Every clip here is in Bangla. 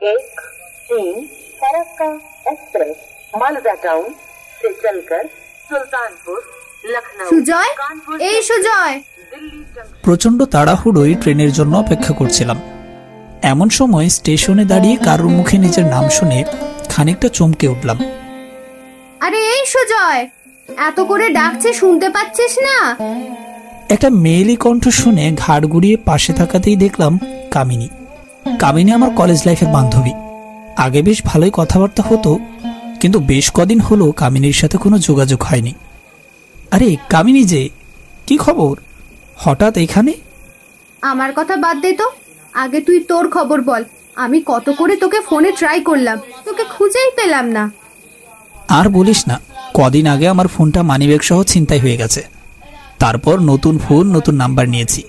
1-3 फरक्का एक्सप्रेस मालदा टाउन से चलकर सुल्तानपुर लखनऊ। সুজয়, এই সুজয়। প্রচন্ড তাড়াহুড়োই ট্রেনের জন্য অপেক্ষা করছিলাম। এমন সময় স্টেশনে দাঁড়িয়ে কারোর মুখে নিজের নাম শুনে খানিকটা চমকে উঠলাম। আরে এই সুজয়, এত করে ডাকছে শুনতে পাচ্ছিস না? একটা মেয়েলি কণ্ঠ শুনে ঘাড় ঘুরিয়ে পাশে থাকাতেই দেখলাম কামিনী। কামিনী আমার কলেজ লাইফের বান্ধবী। আগে বেশ ভালোই কথাবার্তা হতো, কিন্তু বেশ কদিন হলো কামিনীর সাথে কোনো যোগাযোগ হয়নি। আরে কামিনী যে, কি খবর? হঠাৎ এখানে? আমার কথা বাদ দে তো, আগে তুই তোর খবর বল। আমি কত করে তোকে ফোনে ট্রাই করলাম, তোকে খুঁজেই পেলাম না। আর বলিস না, কদিন আগে আমার ফোনটা মানিব্যাগ সহ ছিনতাই হয়ে গেছে। তারপর নতুন ফোন, নতুন নাম্বার নিয়েছি।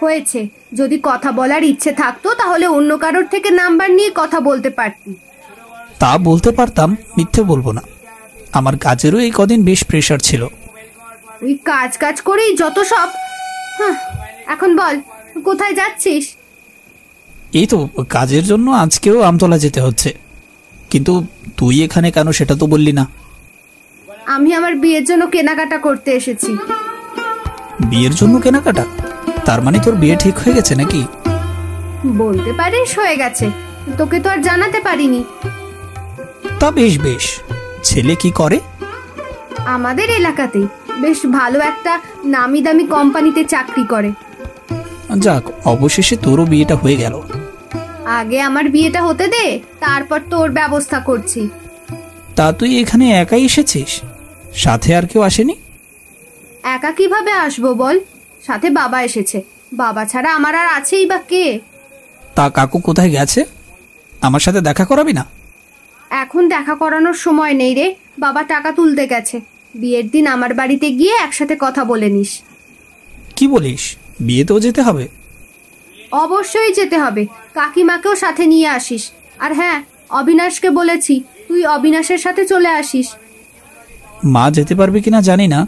হয়েছে, যদি কথা বলার ইচ্ছে থাকতো তাহলে অন্য কারোর থেকে নাম্বার নিয়ে কথা বলতে পারতি। তা বলতে পারতাম, মিথ্যে বলবো না। আমার কাজেরও এই কদিন বেশ প্রেশার ছিল। তুই কাজ কাজ করেই যত সব। এখন বল, কোথায় যাচ্ছিস? এই তো কাজের জন্য আজকেও আমতলা যেতে হচ্ছে। কিন্তু তুই এখানে কেন সেটা তো বললি না। আমি আমার বিয়ের জন্য কেনাকাটা করতে এসেছি। বিয়ের জন্য কেনাকাটা? তার মানে তোর বিয়ে ঠিক হয়ে গেছে নাকি? বলতে পারিস হয়ে গেছে, তোকে তো আর জানাতে পারিনি। তা বেশ বেশ। ছেলে কি করে? আমাদের এলাকাতেই বেশ ভালো একটা নামি দামি কোম্পানিতে চাকরি করে। যাক, অবশেষে তোরও বিয়েটা হয়ে গেল। আগে আমার বিয়েটা হতে দে, তারপর তোর ব্যবস্থা করছি। তা তুই এখানে একাই এসেছিস? সাথে আর কেউ আসেনি? একা কিভাবে আসবো বল? সাথে বাবা এসেছে। বাবা ছাড়া আমার আর আছেই বা কে? তা কাকু কোথায় গেছে? আমার সাথে দেখা করাবি না? এখন দেখা করানোর সময় নেই রে, বাবা টাকা তুলতে গেছে। বিয়ের দিন আমার বাড়িতে গিয়ে একসাথে কথা বলে নিস। কি বলিস, বিয়েতেও যেতে হবে? অবশ্যই যেতে হবে, কাকিমাকেও সাথে নিয়ে আসিস। আর হ্যাঁ, অবিনাশকে বলেছি তুই অবিনাশের সাথে চলে আসিস। মা যেতে পারবে কিনা জানি না,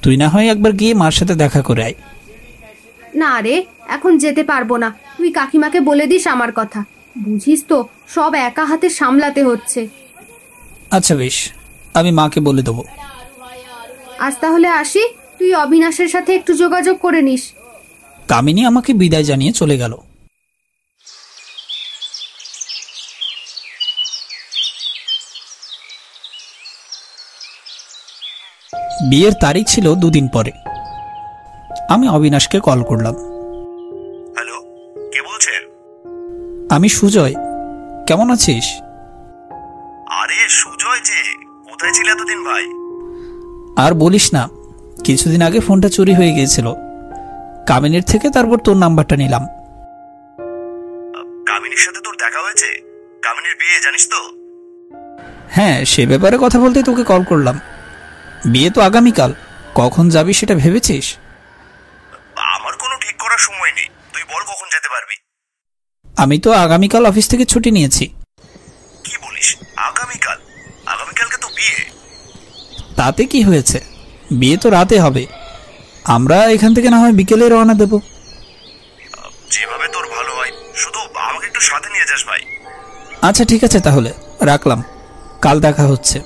তুই না হয় একবার গিয়ে মার সাথে দেখা করে আয়। না রে, এখন যেতে পারবো না। তুই কাকিমাকে বলে দিস আমার কথা। বুঝিস তো, সব একা হাতে সামলাতে হচ্ছে। আচ্ছা বেশ, আমি মাকে বলে দেবো। আজ তাহলে আসি, তুই অবিনাশের সাথে একটু যোগাযোগ করে নিস। কামিনী আমাকে বিদায় জানিয়ে চলে গেল। বিয়ের তারিখ ছিল 2 দিন পরে। আমি অবিনাশকে কল করলাম। হ্যালো, কে বলছেন? আমি সুজয়, কেমন আছিস? আরে সুজয় যে, কোথায় ছিলে এতদিন ভাই? আর বলিস না, কিছুদিন আগে ফোনটা চুরি হয়ে গিয়েছিল। কামিনীর থেকে তারপর তোর নাম্বারটা নিলাম। কামিনীর সাথে তোর দেখা হয়েছে? কামিনীর বিয়ে জানিস তো? হ্যাঁ, সে ব্যাপারে কথা বলতে তোকে কল করলাম। বিয়ে তো আগামীকাল, কখন যাবি সেটা ভেবেছিস? আমার কোনো ঠিক করার সময় নেই, তুই বল কখন যেতে পারবি। আমি তো আগামীকাল অফিস থেকে ছুটি নিয়েছি। কি বলিস, আগামীকাল? আগামীকালকে তো বিয়ে। তাতে কি হয়েছে, বিয়ে তো রাতে হবে। আমরা এখান থেকে না হয় বিকেলে রওনা দেব। যেভাবে তোর ভালো হয়, শুধু আমাকে একটু সাথে নিয়ে যাস ভাই। আচ্ছা ঠিক আছে, তাহলে রাখলাম, কাল দেখা হচ্ছে।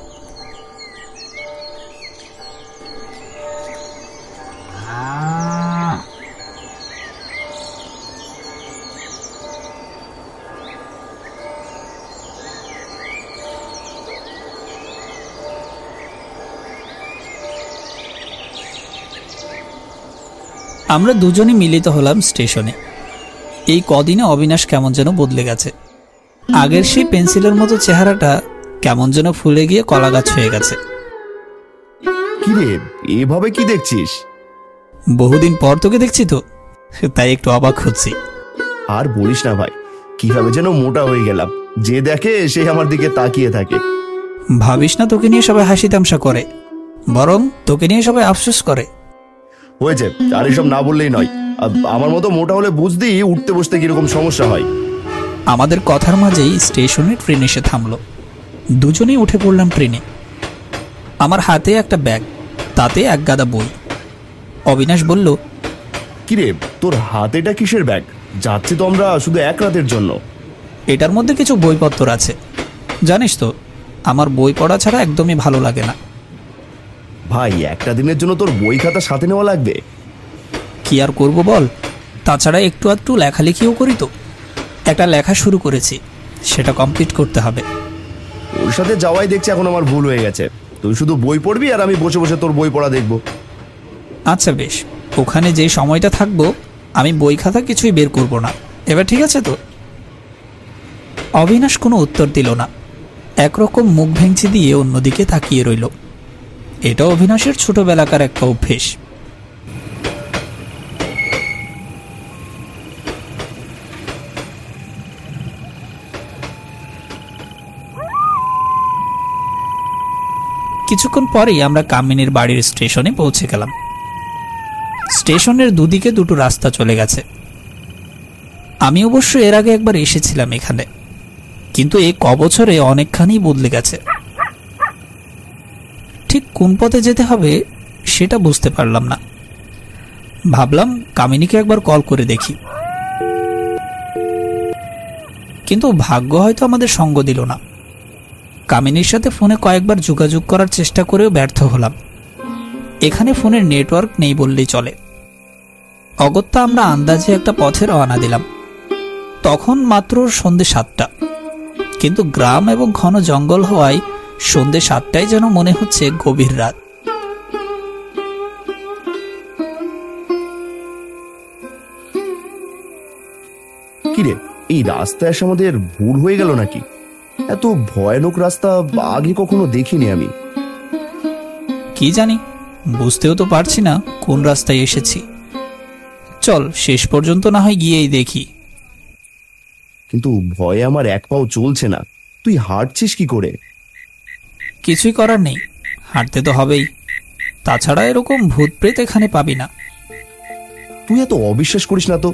আমরা দুজনে মিলিত হলাম স্টেশনে। এই কদিনে অবিনাশ কেমন যেন বদলে গেছে। আগের সেই পেন্সিলের মতো চেহারাটা কেমন যেন ফুলে গিয়ে কলা গাছ হয়ে গেছে। কি রে, এভাবে কি দেখছিস? বহুদিন পর তোকে দেখছি তো, তাই একটু অবাক হচ্ছি। আর বলিস না ভাই, কিভাবে যেন মোটা হয়ে গেলাম। যে দেখে সে আমার দিকে তাকিয়ে থাকে। ভাবিস না তোকে নিয়ে সবাই হাসি তামসা করে, বরং তোকে নিয়ে সবাই আফসোস করে। হয়েছে, আর এসব না বললেই নয়। আমার মতো মোটা হলে বুঝদি উঠতে বসতে কিরকম সমস্যা হয়। আমাদের কথার মাঝেই স্টেশনে ট্রেন এসে থামলো। দুজনেই উঠে পড়লাম ট্রেনে। আমার হাতে একটা ব্যাগ, তাতে এক গাদা বই। অবিনাশ বলল, কিরে, তোর হাতেটা কিসের ব্যাগ? যাচ্ছি তো আমরা শুধু এক রাতের জন্য। এটার মধ্যে কিছু বইপত্র আছে। জানিস তো, আমার বই পড়া ছাড়া একদমই ভালো লাগে না। ভাই, একটা দিনের জন্য তোর বই খাতা সাথে নেওয়া লাগবে? কি আর করবো বল, তাছাড়া একটু আধটু লেখালেখিও করি তো। একটা লেখা শুরু করেছি, সেটা কমপ্লিট করতে হবে। ওর সাথে যাওয়াই দেখছি এখন আমার ভুল হয়ে গেছে। তুই শুধু বই পড়বি আর আমি বসে বসে তোর বই পড়া দেখবো। আচ্ছা বেশ, ওখানে যে সময়টা থাকবো আমি বই খাতা কিছুই বের করব না। এবার ঠিক আছে তো? অবিনাশ কোনো উত্তর দিল না, একরকম মুখ ভেঙচি দিয়ে অন্যদিকে তাকিয়ে রইল। এটা অবিনাশের ছোটবেলাকার একটা অভ্যেস। কিছুক্ষণ পরেই আমরা কামিনীর বাড়ির স্টেশনে পৌঁছে গেলাম। স্টেশনের দুদিকে দুটো রাস্তা চলে গেছে। আমি অবশ্য এর আগে একবার এসেছিলাম এখানে, কিন্তু এই কবছরে অনেকখানি বদলে গেছে। ঠিক কোন পথে যেতে হবে সেটা বুঝতে পারলাম না। ভাবলাম কামিনীকে একবার কল করে দেখি, কিন্তু ভাগ্য হয়তো আমাদের সঙ্গ দিল না। কামিনীর সাথে ফোনে কয়েকবার যোগাযোগ করার চেষ্টা করেও ব্যর্থ হলাম। এখানে ফোনের নেটওয়ার্ক নেই বললেই চলে। অগত্যা আমরা আন্দাজে একটা পথে রওনা দিলাম। তখন মাত্র সন্ধ্যে 7টা, কিন্তু গ্রাম এবং ঘন জঙ্গল হওয়ায় সন্ধ্যে 7টায় যেন মনে হচ্ছে গভীর রাত। কিরে, এই রাস্তায় এসে আমাদের ভুল হয়ে গেল নাকি? এত ভয়ানক রাস্তা আগে কখনো দেখিনি আমি। কি জানি, বুঝতেও তো পারছি না কোন রাস্তায় এসেছি। চল শেষ পর্যন্ত না হয় গিয়েই দেখি। কিন্তু ভয়ে আমার এক পাও চলছে না। তুই হাঁটছিস কি করে? কিছুই করার নেই, হাঁটতে তো হবেই। তাছাড়া এরকম ভূত প্রেত এখানে পাবি না। তুই এত অবিশ্বাস করিস না তো,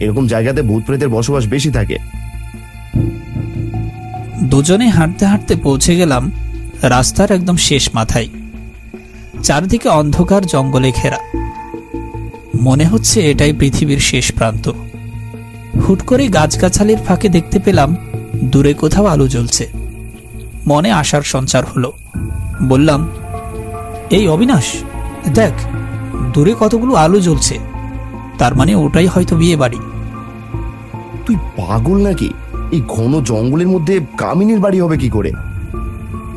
এরকম জায়গাতে ভূত প্রেতের বসবাস বেশি থাকে। দুজনে হাঁটতে হাঁটতে পৌঁছে গেলাম রাস্তার একদম শেষ মাথায়। চারদিকে অন্ধকার জঙ্গলে ঘেরা। মনে হচ্ছে এটাই পৃথিবীর শেষ প্রান্ত। হুট করে গাছগাছালির ফাঁকে দেখতে পেলাম দূরে কোথাও আলো জ্বলছে। মনে আশার সঞ্চার হলো। বললাম, এই অবিনাশ, দেখ দূরে কতগুলো আলো জ্বলছে, তার মানে ওটাই হয়তো বিয়ে বাড়ি। তুই পাগল নাকি? এই ঘন জঙ্গলের মধ্যে কামিনীর বাড়ি হবে কি করে?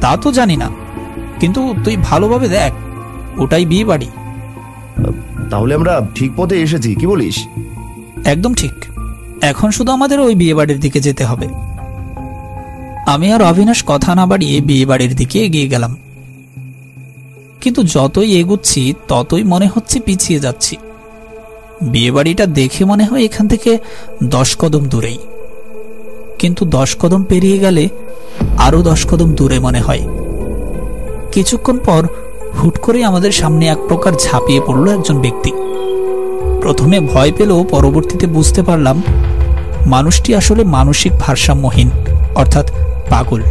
তা তো জানি না, কিন্তু তুই ভালোভাবে দেখ, ওটাই বিয়ে বাড়ি। তাহলে আমরা ঠিক পথে এসেছি, কি বলিস? একদম ঠিক। এখন শুধু আমাদের ওই বিয়ে বাড়ির দিকে যেতে হবে। আমি আর অবিনাশ কথা না বাড়িয়ে বিয়ে বাড়ির দিকে এগিয়ে গেলাম। কিন্তু যতই এগুচ্ছি ততই মনে হচ্ছে পিছিয়ে যাচ্ছি। বিয়ে বাড়িটা দেখে মনে হয় এখান থেকে 10 কদম দূরেই, কিন্তু 10 কদম পেরিয়ে গেলে আরো 10 কদম দূরে মনে হয়। কিছুক্ষণ পর হুট করে আমাদের সামনে এক প্রকার ঝাঁপিয়ে পড়ল একজন ব্যক্তি। প্রথমে ভয় পেলেও পরবর্তীতে বুঝতে পারলাম মানুষটি আসলে মানসিক ভারসাম্যহীন, অর্থাৎ পাগল।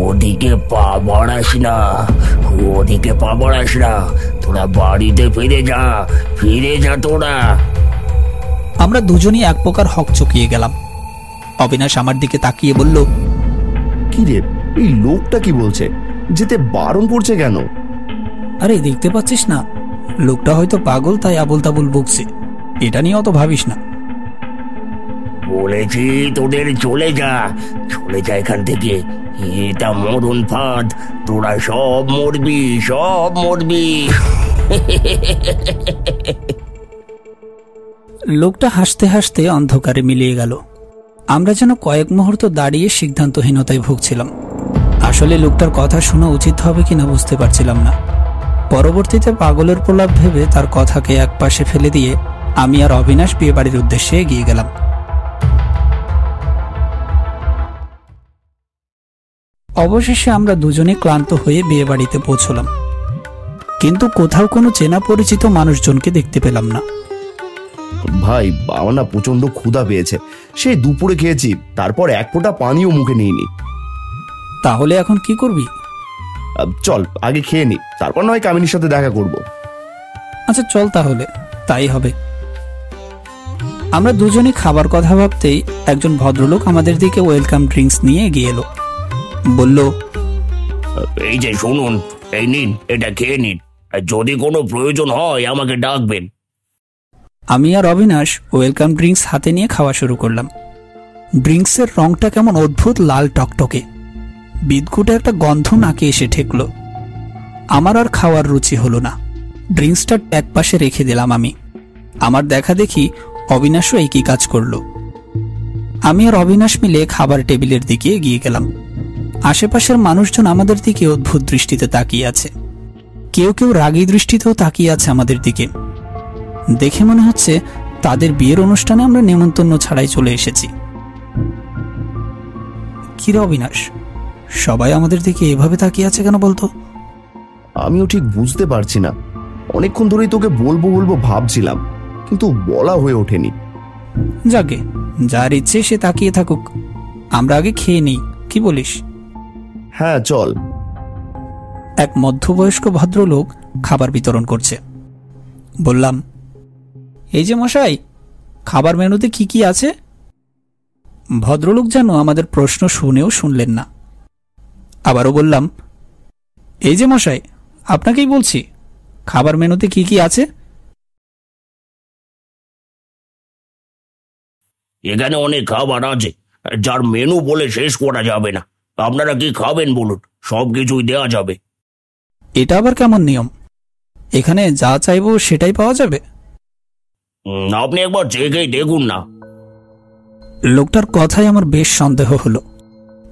ওদিকে পা বাড়াস না, ওদিকে পা বাড়াস না, তোরা বাড়িতে ফিরে যা তোরা। আমরা দুজনই এক প্রকার হক চকিয়ে গেলাম। অবিনাশ আমার দিকে তাকিয়ে বলল, কি রে, এই লোকটা কি বলছে? যেতে বারণ করছে কেন? আরে দেখতে পাচ্ছিস না, লোকটা হয়তো পাগল, তাই আবল তাবল বকছে। এটা নিয়ে অত ভাবিস না। বলেছি তোদের চলে যা এখান থেকে। এটা মরণ ফাঁদ, তোরা সব মরবি। লোকটা হাসতে হাসতে অন্ধকারে মিলিয়ে গেল। আমরা যেন কয়েক মুহূর্ত দাঁড়িয়ে সিদ্ধান্তহীনতায় ভুগছিলাম। আসলে লোকটার কথা শোনা উচিত হবে কিনা বুঝতে পারছিলাম না। পরবর্তীতে পাগলের প্রলাপ ভেবে তার কথাকে একপাশে ফেলে দিয়ে আমি আর অবিনাশ বিয়ে বাড়ির উদ্দেশ্যে এগিয়ে গেলাম। অবশেষে আমরা দুজনে ক্লান্ত হয়ে বিয়ে বাড়িতে পৌঁছলাম, কিন্তু কোথাও কোনো চেনা পরিচিত মানুষজনকে দেখতে পেলাম না। ভাই, আমার না প্রচন্ড ক্ষুধা পেয়েছে। সেই দুপুরে খেয়েছি, তারপর এক ফোঁটা পানিও মুখে নিইনি। তাহলে এখন কি করবি? চল আগে খেয়ে নি, তারপর নয় কামিনীর সাথে দেখা করব। আচ্ছা চল, তাহলে তাই হবে। আমরা দুজনে খাবার কথা ভাবতেই একজন ভদ্রলোক আমাদের দিকে ওয়েলকাম ড্রিঙ্কস নিয়ে এগিয়ে এলো। বলল, এই যে শুনুন, এই নিন, এটা খেয়ে নিন। আর যদি কোনো প্রয়োজন হয় আমাকে ডাকবেন। আমি আর অবিনাশ ওয়েলকাম ড্রিঙ্কস হাতে নিয়ে খাওয়া শুরু করলাম। ড্রিঙ্কসের রংটা কেমন অদ্ভুত লাল টকটকে, বিদঘুটে একটা গন্ধ নাকে এসে ঠেকল। আমার আর খাওয়ার রুচি হলো না। ড্রিঙ্কসটা এক পাশে রেখে দিলাম আমি। আমার দেখা দেখি অবিনাশও একই কাজ করল। আমি আর অবিনাশ মিলে খাবার টেবিলের দিকে এগিয়ে গেলাম। আশেপাশের মানুষজন আমাদের দিকে অদ্ভুত দৃষ্টিতে তাকিয়ে আছে। কেউ কেউ রাগী দৃষ্টিতেও তাকিয়ে আছে আমাদের দিকে। দেখে মনে হচ্ছে তাদের বিয়ের অনুষ্ঠানে আমরা নেমন্তন্ন ছাড়াই চলে এসেছি। কি রে অবিনাশ, সবাই আমাদের দিকে এভাবে তাকিয়ে আছে কেন বলতো? আমিও ঠিক বুঝতে পারছি না। অনেকক্ষণ ধরেই তোকে বলবো বলবো ভাবছিলাম, কিন্তু বলা হয়ে ওঠেনি। যাকে যার ইচ্ছে সে তাকিয়ে থাকুক, আমরা আগে খেয়ে নিই, কি বলিস? হ্যাঁ চল। এক মধ্যবয়স্ক ভদ্রলোক খাবার বিতরণ করছে। বললাম, এই যে মশাই, খাবার মেনুতে কি কি আছে? ভদ্রলোক যেন আমাদের প্রশ্ন শুনেও শুনলেন না। আবারও বললাম, এই যে মশাই, আপনাকেই বলছি, খাবার মেনুতে কি কি আছে? এখানে অনেক খাবার আছে, যার মেনু বলে শেষ করা যাবে না। আপনারা কি খাবেন বলুন, সবকিছুই দেওয়া যাবে। এটা আবার কেমন নিয়ম? এখানে যা চাইবো সেটাই পাওয়া যাবে? আপনি একবার চেখেই দেখুন না। লোকটার কথাই আমার বেশ সন্দেহ হলো।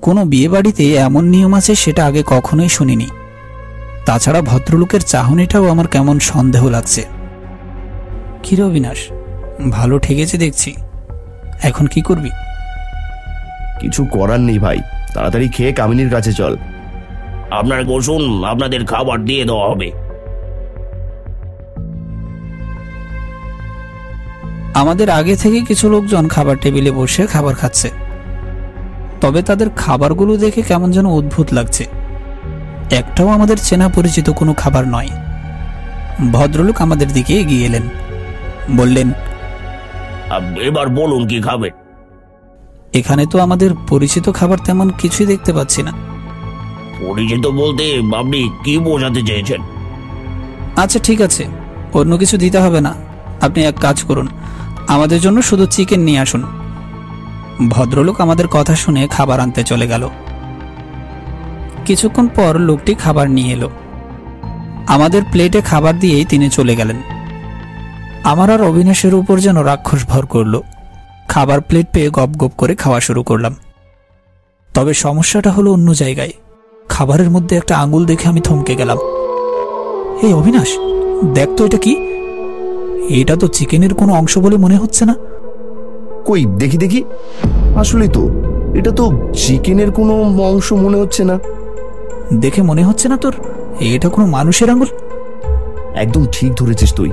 কোনো বিয়ে বাড়িতে এমন নিয়ম আছে সেটা আগে কখনোই শুনিনি। তাছাড়া ভদ্রলোকের চাহনিটাও আমার কেমন সন্দেহ লাগছে। কি রে অবিনাশ, ভালো ঠেকেছে দেখছি, এখন কি করবি? কিছু করার নেই ভাই, তাড়াতাড়ি খেয়ে কামিনীর কাছে চল। আপনারা বসুন, আপনাদের খাবার দিয়ে দেওয়া হবে। আমাদের আগে থেকে কিছু লোকজন খাবার টেবিলে বসে খাবার খাচ্ছে। তবে তাদের খাবারগুলো দেখে কেমন যেন অদ্ভুত লাগছে। একটাও আমাদের চেনা পরিচিত কোনো খাবার নয়। ভদ্রলোক আমাদের দিকে এগিয়ে এলেন। বললেন, এবার বলুন কি খাবেন? এখানে তো আমাদের পরিচিত খাবার তেমন কিছুই দেখতে পাচ্ছি না। পরিচিত বলতে আপনি কি বোঝাতে চেয়েছেন? আচ্ছা ঠিক আছে, অন্য কিছু দিতে হবে না। আপনি এক কাজ করুন, আমাদের জন্য শুধু চিকেন নিয়ে আসুন। ভদ্রলোক আমাদের কথা শুনে খাবার আনতে চলে গেল। কিছুক্ষণ পর লোকটি খাবার নিয়ে এলো। আমাদের প্লেটে খাবার দিয়েই তিনি চলে গেলেন। আমার আর অবিনাশের উপর যেন রাক্ষস ভর করল। খাবার প্লেট পেয়ে গপ গপ করে খাওয়া শুরু করলাম। তবে সমস্যাটা হলো অন্য জায়গায়। খাবারের মধ্যে একটা আঙুল দেখে আমি থমকে গেলাম। এই অবিনাশ, দেখ তো এটা কি? এটা তো চিকেনের কোনো অংশ বলে মনে হচ্ছে না। কই দেখি দেখি, আসলেই তো, এটা তো চিকেনের কোনো অংশ মনে হচ্ছে না। দেখে মনে হচ্ছে না তোর এটা কোনো মানুষের আঙুল? একদম ঠিক ধরেছিস তুই,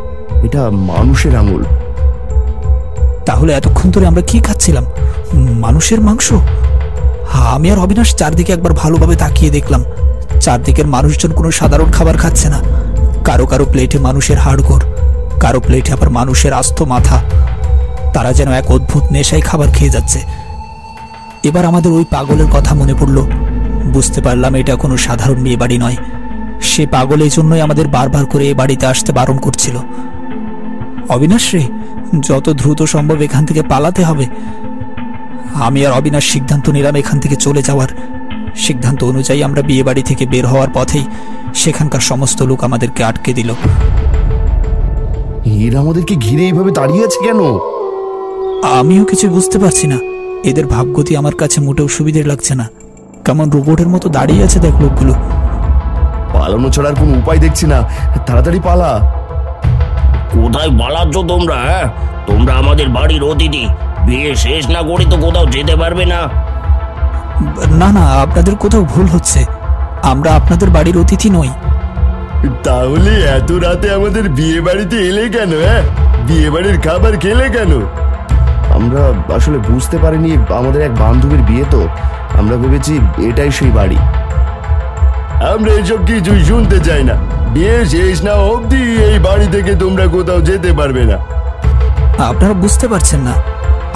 এটা মানুষের আঙুল। তাহলে এতক্ষণ ধরে আমরা কি খাচ্ছিলাম? মানুষের মাংস? আমি আর অবিনাশ চারদিকে একবার ভালোভাবে তাকিয়ে দেখলাম। চারদিকের মানুষজন কোনো সাধারণ খাবার খাচ্ছে না। কারো কারো প্লেটে মানুষের হাড়গোড়, কারো প্লেটে আবার মানুষের আস্ত মাথা। তারা যেন এক অদ্ভুত নেশায় খাবার খেয়ে যাচ্ছে। এবার আমাদের ওই পাগলের কথা মনে পড়ল। বুঝতে পারলাম এটা কোনো সাধারণ বিয়ে বাড়ি নয়। সে পাগল এই জন্যই আমাদের বারবার করে এ বাড়িতে আসতে বারণ করছিল। অবিনাশ রে, যত দ্রুত সম্ভব এখান থেকে পালাতে হবে। আমি আর অবিনাশ সিদ্ধান্ত নিলাম এখান থেকে চলে যাওয়ার। সিদ্ধান্ত অনুযায়ী আমরা বিয়ে বাড়ি থেকে বের হওয়ার পথেই সেখানকার সমস্ত লোক আমাদেরকে আটকে দিল। এরা আমাদেরকে ঘিরে এইভাবে দাঁড়িয়ে আছে কেন? আমিও কিছু বুঝতে পারছি না। এদের ভাবগতি আমার কাছে মোটেও সুবিধের লাগছে না। কেমন রোবটের মতো দাঁড়িয়ে আছে দেখ লোকগুলো। পালানো ছাড়ার কোনো উপায় দেখছি না, তাড়াতাড়ি পালা। কোথায় পালাচ্ছ তোমরা? তোমরা আমাদের বাড়ির অতিথি, বিয়ে শেষ না করে তো কোথাও যেতে পারবে না। না না, আপনাদের কোথাও ভুল হচ্ছে। আমরা আপনাদের বাড়ির অতিথি নই। তাহলে এত রাতে আমাদের বিয়ে বাড়িতে এলে কেন? বিয়ে বাড়ির খাবার খেলে কেন? আমরা আসলে বুঝতে পারিনি আমাদের এক বান্ধবীর বিয়ে, তো আমরা ভেবেছি এটাই সেই বাড়ি। আমরা এসব কিছুই শুনতে চাই না। বিয়ে শেষ না অবধি এই বাড়ি থেকে তোমরা কোথাও যেতে পারবে না। আপনারা বুঝতে পারছেন না,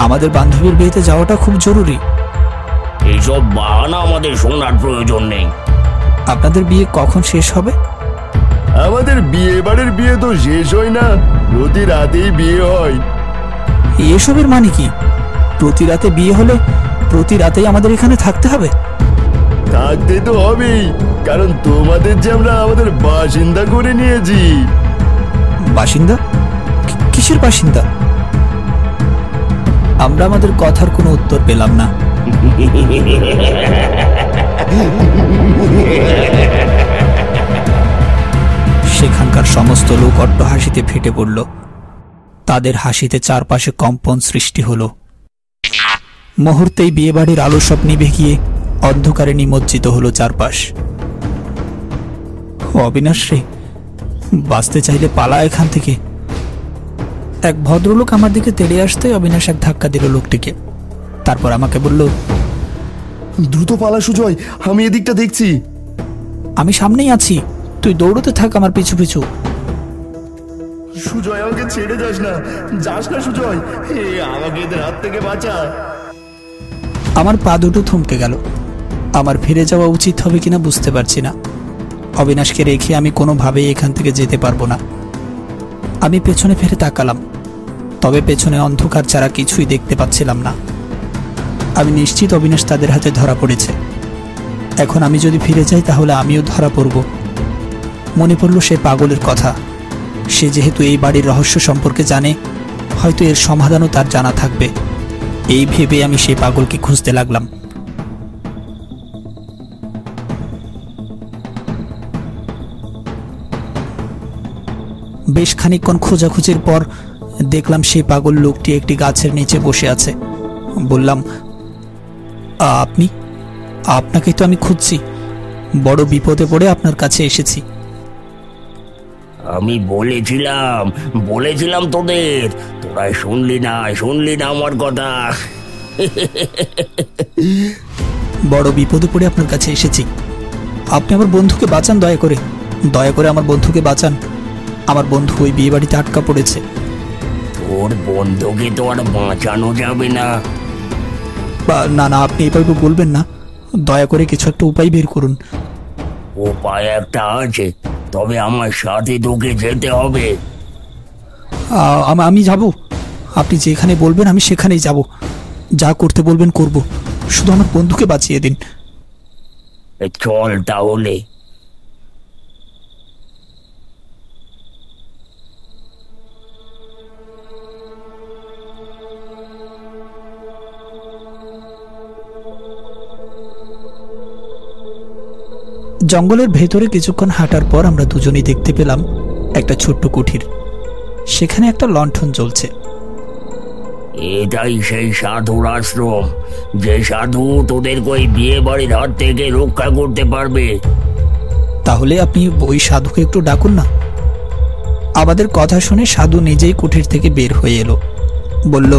আমাদের বান্ধবীর বিয়েতে যাওয়াটা খুব জরুরি। এইসব বাহানা আমাদের শোনার প্রয়োজন নেই। আপনাদের বিয়ে কখন শেষ হবে? আমাদের বিয়ে বাড়ির বিয়ে তো শেষ হয় না, প্রতি রাতেই বিয়ে হয়। এসবের মানে কি? প্রতি রাতে বিয়ে হলে প্রতি রাতেই আমাদের এখানে থাকতে হবে? থাকতে তো হবেই, কারণ তোমাদের যে আমরা আমাদের বাসিন্দা করে নিয়েছি। বাসিন্দা? কিসের বাসিন্দা? আমরা আমাদের কথার কোনো উত্তর পেলাম না। সেখানকার সমস্ত লোক অট্ট হাসিতে ফেটে পড়ল। তাদের হাসিতে চারপাশে কম্পন সৃষ্টি হলো। মুহূর্তেই বিয়েবাড়ির আলো সব নিভে গিয়ে অন্ধকারে নিমজ্জিত হলো চারপাশ। অবিনাশ রে, বাঁচতে চাইলে পালা এখান থেকে। এক ভদ্রলোক আমার দিকে তেড়ে আসতে অবিনাশ এক ধাক্কা দিল লোকটিকে। তারপর আমাকে বলল, দ্রুত পালা সুজয়, আমি এদিকটা দেখছি। আমি সামনেই আছি, তুই দৌড়তে থাক আমার পিছু পিছু। সুজয়, আমাকে ছেড়ে যাস না, যাস না সুজয়, আমাকে এদের হাত থেকে বাঁচা। আমার পা দুটো থমকে গেল। আমার ফিরে যাওয়া উচিত হবে কিনা বুঝতে পারছি না। অবিনাশকে রেখে আমি কোনোভাবেই এখান থেকে যেতে পারবো না। আমি পেছনে ফিরে তাকালাম, তবে পেছনে অন্ধকার ছাড়া কিছুই দেখতে পাচ্ছিলাম না। আমি নিশ্চিত অবিনাশ তাদের হাতে ধরা পড়েছে। এখন আমি যদি ফিরে যাই তাহলে আমিও ধরা পড়ব। মনে পড়ল সে পাগলের কথা। সে যেহেতু এই বাড়ির রহস্য সম্পর্কে জানে, হয়তো এর সমাধানও তার জানা থাকবে। এই ভেবে আমি সেই পাগলকে খুঁজতে লাগলাম। বেশ খানিকক্ষণ খোঁজাখুঁজির পর দেখলাম সেই পাগল লোকটি একটি গাছের নিচে বসে আছে। বললাম, আপনি? আপনাকে তো আমি খুঁজছি, বড় বিপদে পড়ে আপনার কাছে এসেছি। আমি বলেছিলাম তোদের, তোরা শুনলি না আমার কথা। বড় বিপদে পড়ে আপনার কাছে এসেছি। আপনি আমার বন্ধুকে বাঁচান, দয়া করে আমার বন্ধুকে বাঁচান। আমার বন্ধু ওই বিয়ে বাড়িতে আটকা পড়েছে। তোর বন্ধুকে তো আর বাঁচানো যাবে না। না না, আপনি এভাবে বলবেন না, দয়া করে কিছু একটা উপায় বের করুন। উপায় একটা আছে, তবে আমার সাথে তোকে যেতে হবে। আমি যাব, আপনি যেখানে বলবেন আমি সেখানেই যাব। যা করতে বলবেন করব, শুধু আমার বন্ধুকে বাঁচিয়ে দিন। চল তাহলে। জঙ্গলের ভেতরে কিছুক্ষণ হাঁটার পর আমরা দুজনেই দেখতে পেলাম একটা ছোট্ট কুঠির। সেখানে একটা লণ্ঠন জ্বলছে। এটাই সেই সাধুর আশ্রম, যে সাধু তোদের ওই বিয়ে বাড়ির হাত থেকে রক্ষা করতে পারবে। তাহলে আপনি ওই সাধুকে একটু ডাকুন না। আমাদের কথা শুনে সাধু নিজেই কুঠির থেকে বের হয়ে এলো। বলল,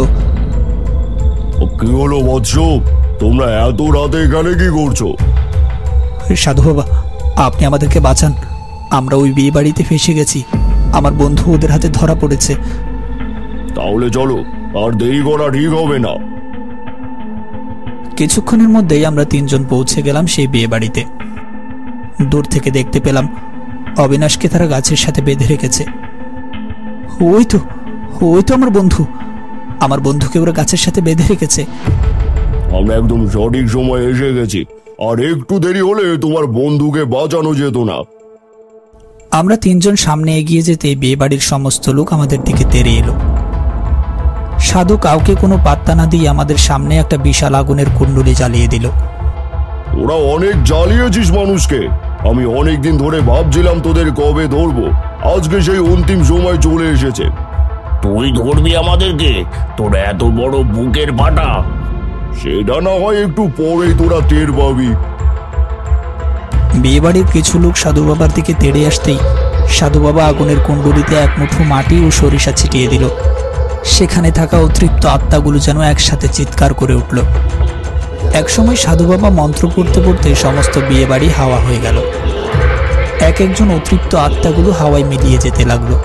কি হলো বৎস, তোমরা এত রাতে এখানে কি করছো? সাধু বাবা, আপনি আমাদেরকে বাঁচান। আমরা ওই বিয়ে বাড়িতে ফেসে গেছি। আমার বন্ধু ওদের হাতে ধরা পড়েছে। তাহলে চলো, আর দেরি করা ঠিক হবে না। কিছুক্ষণের মধ্যেই আমরা তিনজন পৌঁছে গেলাম সেই বিয়ে বাড়িতে। দূর থেকে দেখতে পেলাম অবিনাশকে তারা গাছের সাথে বেঁধে রেখেছে। ওই তো আমার বন্ধুকে ওরা গাছের সাথে বেঁধে রেখেছে। আমরা একদম সঠিক সময় এসে গেছি, আর একটু দেরি হলে তোমার বন্ধুকে বাঁচানো যেত না। আমরা তিনজন সামনে এগিয়ে যেতে বিয়ে বাড়ির সমস্ত লোক আমাদের দিকে তেড়ে এলো। সাধু কাউকে কোনো পাত্তা না দিয়ে আমাদের সামনে একটা বিশাল আগুনের কুণ্ডলি জ্বালিয়ে দিল। ওরা অনেক জ্বালিয়েছিস মানুষকে। আমি অনেকদিন ধরে ভাবছিলাম তোদের কবে ধরবো, আজকে সেই অন্তিম সময় চলে এসেছে। তুই ধরবি আমাদেরকে? তোর এত বড় বুকের ফাটা। সেটা না হয় একটু পরেই তোরা টের পাবি। বিয়ে বাড়ির কিছু লোক সাধু বাবার দিকে তেড়ে আসতেই সাধু বাবা আগুনের কুণ্ডলিতে এক মুঠো মাটি ও সরিষা ছিটিয়ে দিল। সেখানে থাকা অতৃপ্ত আত্মাগুলো যেন একসাথে চিৎকার করে উঠল। একসময় সাধু বাবা মন্ত্র পড়তে পড়তে সমস্ত বিয়ে বাড়ি হাওয়া হয়ে গেল। এক একজন অতৃপ্ত আত্মাগুলো হাওয়ায় মিলিয়ে যেতে লাগলো।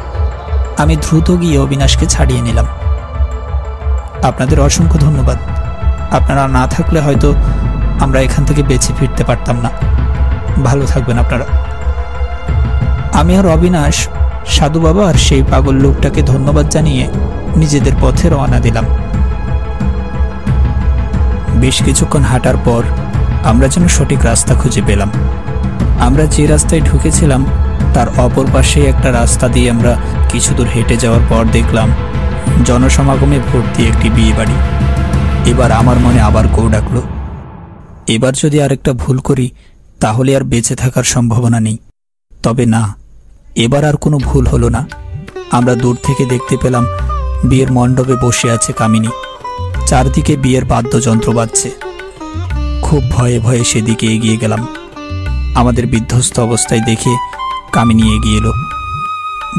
আমি দ্রুত গিয়ে অবিনাশকে ছাড়িয়ে নিলাম। আপনাদের অসংখ্য ধন্যবাদ। আপনারা না থাকলে হয়তো আমরা এখান থেকে বেঁচে ফিরতে পারতাম না। ভালো থাকবেন আপনারা। আমি আর অবিনাশ সাধু বাবা আর সেই পাগল লোকটাকে ধন্যবাদ জানিয়ে নিজেদের পথে রওনা দিলাম। বেশ কিছুক্ষণ হাঁটার পর আমরা যেন সঠিক রাস্তা খুঁজে পেলাম। আমরা যে রাস্তায় ঢুকেছিলাম তার অপর পাশে একটা রাস্তা দিয়ে আমরা কিছু দূর হেঁটে যাওয়ার পর দেখলাম জনসমাগমে ভর্তি একটি বিয়ে বাড়ি। এবার আমার মনে আবার কেউ ডাকলো। এবার যদি আরেকটা ভুল করি তাহলে আর বেঁচে থাকার সম্ভাবনা নেই। তবে না, এবার আর কোনো ভুল হলো না। আমরা দূর থেকে দেখতে পেলাম বিয়ের মণ্ডপে বসে আছে কামিনী। চারদিকে বিয়ের বাদ্যযন্ত্র বাজছে। খুব ভয়ে ভয়ে সেদিকে এগিয়ে গেলাম। আমাদের বিধ্বস্ত অবস্থায় দেখে কামিনী এগিয়ে এলো,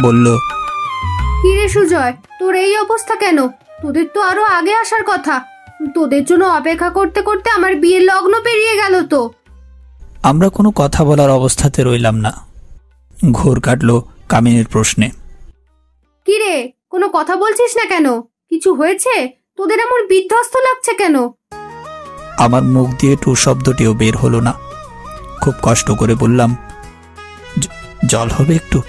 বলল, কি রে সুজয়, তোর এই অবস্থা কেন? তোদের তো আরো আগে আসার কথা। তোদের জন্য অপেক্ষা করতে করতে আমার বিয়ের লগ্ন পেরিয়ে গেল তো। আমরা কোনো কথা বলার অবস্থাতে রইলাম না। ঘোর কাটল কামিনীর প্রশ্নে। কি রে, কোনো কথা বলছিস না কেন? কিছু হয়েছে? তোদের এমন বিধ্বস্ত লাগছে কেন? আমার মুখ দিয়ে টু শব্দটিও বের হলো না। খুব কষ্ট করে বললাম, জল হবে একটু।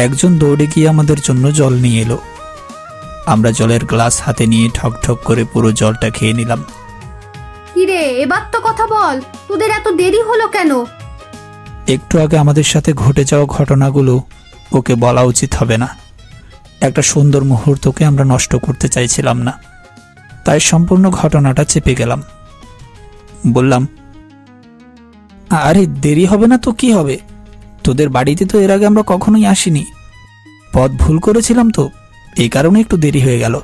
একজন দৌড়ে গিয়ে আমাদের জন্য জল নিয়ে এলো। আমরা জলের গ্লাস হাতে নিয়ে ঠক ঠক করে পুরো জলটা খেয়ে নিলাম। কি রে, এবার তো কথা বল, তোদের এত দেরি হলো কেন? একটু আগে আমাদের সাথে ঘটে যাওয়া ঘটনাগুলো ওকে বলা উচিত হবে না। একটা সুন্দর মুহূর্তকে আমরা নষ্ট করতে চাইছিলাম না, তাই সম্পূর্ণ ঘটনাটা চেপে গেলাম। বললাম, আরে দেরি হবে না তো কি হবে? তোদের বাড়িতে তো এর আগে আমরা কখনোই আসিনি। পথ ভুল করেছিলাম তো, এই কারণে একটু দেরি হয়ে গেল।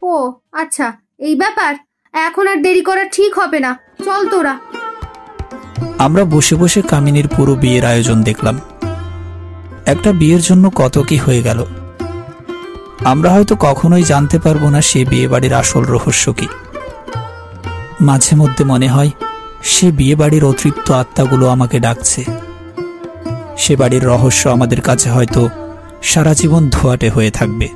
ও আচ্ছা, এই ব্যাপার। এখন আর দেরি করা ঠিক হবে না, চল তোরা। আমরা বসে বসে কামিনীর পুরো বিয়ের আয়োজন দেখলাম। একটা বিয়ের জন্য কত কি হয়ে গেল। আমরা হয়তো কখনোই জানতে পারবো না সে বিয়ে বাড়ির আসল রহস্য কি। মাঝে মধ্যে মনে হয় সে বিয়ে বাড়ির অতৃপ্ত আত্মাগুলো আমাকে ডাকছে। সে বাড়ির রহস্য আমাদের কাছে হয়তো সারা জীবন ধোঁয়াটে হয়ে থাকবে।